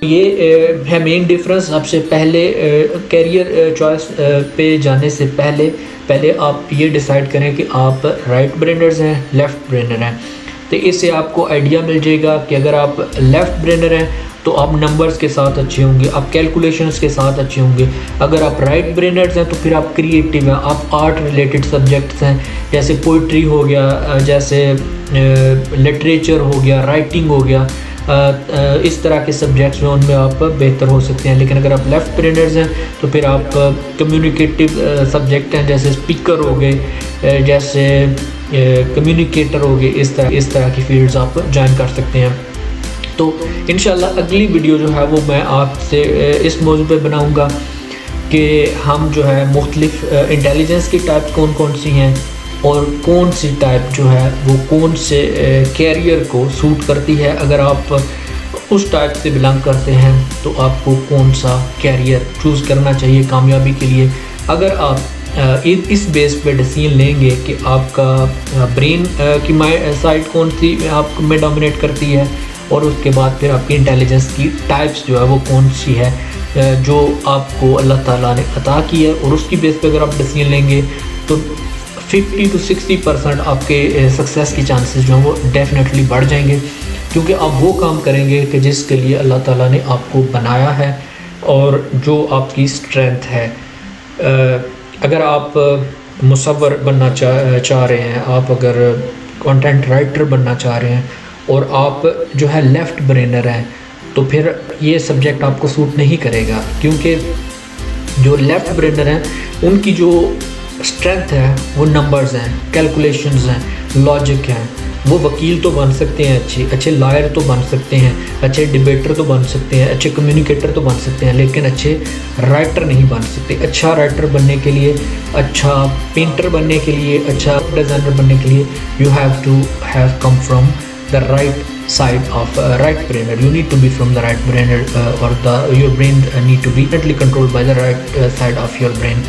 یہ ہے main difference. سب سے پہلے کیریئر چوائس پہ جانے سے پہلے آپ یہ ڈیسائیڈ کریں کہ آپ رائٹ برینرز ہیں لیفٹ برینر ہیں. تو اس سے آپ کو آئیڈیا مل جائے گا کہ اگر آپ لیفٹ برینر ہیں تو آپ نمبرز کے ساتھ اچھے ہوں گے, آپ کیلکولیشنز کے ساتھ اچھے ہوں گے. اگر آپ رائٹ برینرز ہیں تو پھر آپ کریٹیو ہیں, آپ آرٹ ریلیٹڈ سبجیکٹس ہیں, جیسے پوئٹری ہو گیا, جیسے لٹریچر ہو گیا, رائٹنگ ہو گیا, اس طرح کے سبجیکٹس میں ان میں آپ بہتر ہو سکتے ہیں. لیکن اگر آپ لیفٹ برینرز ہیں تو پھر آپ کمیونیکیٹیو سبجیکٹ ہیں, جیسے اسپیکر ہو گئے, جیسے کمیونیکیٹر ہو گئے, اس طرح کی فیلڈز آپ جوائن کر سکتے ہیں. تو انشاءاللہ اگلی ویڈیو جو ہے وہ میں آپ سے اس موضوع پہ بناؤں گا کہ ہم جو ہے مختلف انٹیلیجنس کی ٹائپ کون سی ہیں, اور کون سی ٹائپ جو ہے وہ کون سے کیریئر کو سوٹ کرتی ہے. اگر آپ اس ٹائپ سے بلانگ کرتے ہیں تو آپ کو کون سا کیریئر چوز کرنا چاہیے کامیابی کے لیے. اگر آپ اس بیس پہ ڈیسیژن لیں گے کہ آپ کا برین کی سائڈ کون سی آپ میں ڈومینیٹ کرتی ہے, اور اس کے بعد پھر آپ کی انٹیلیجنس کی ٹائپس جو ہے وہ کون سی ہے جو آپ کو اللہ تعالیٰ نے عطا کی ہے, اور اس کی بیس پہ اگر آپ ڈیسیژن لیں گے تو 50 to 60% آپ کے سکسیس کی چانسز جو ہیں وہ ڈیفینیٹلی بڑھ جائیں گے, کیونکہ آپ وہ کام کریں گے کہ جس کے لیے اللہ تعالیٰ نے آپ کو بنایا ہے اور جو آپ کی اسٹرینتھ ہے. اگر آپ مصور بننا چاہ رہے ہیں, آپ اگر کانٹینٹ رائٹر بننا چاہ رہے ہیں اور آپ جو ہے لیفٹ برینر ہیں, تو پھر یہ سبجیکٹ آپ کو سوٹ نہیں کرے گا, کیونکہ جو لیفٹ برینر ہیں ان کی جو اسٹرینتھ ہے وہ نمبرز ہیں, کیلکولیشنز ہیں, لاجک ہیں. وہ وکیل تو بن سکتے ہیں, اچھے لائر تو بن سکتے ہیں, اچھے ڈبیٹر تو بن سکتے ہیں, اچھے کمیونیکیٹر تو بن سکتے ہیں, لیکن اچھے رائٹر نہیں بن سکتے. اچھا رائٹر بننے کے لیے, اچھا پینٹر بننے کے لیے, اچھا ڈیزائنر بننے کے لیے you have to have come from the right side of right brainer. You need to be from the right brainer, or your brain need to be controlled by the right side of your brain.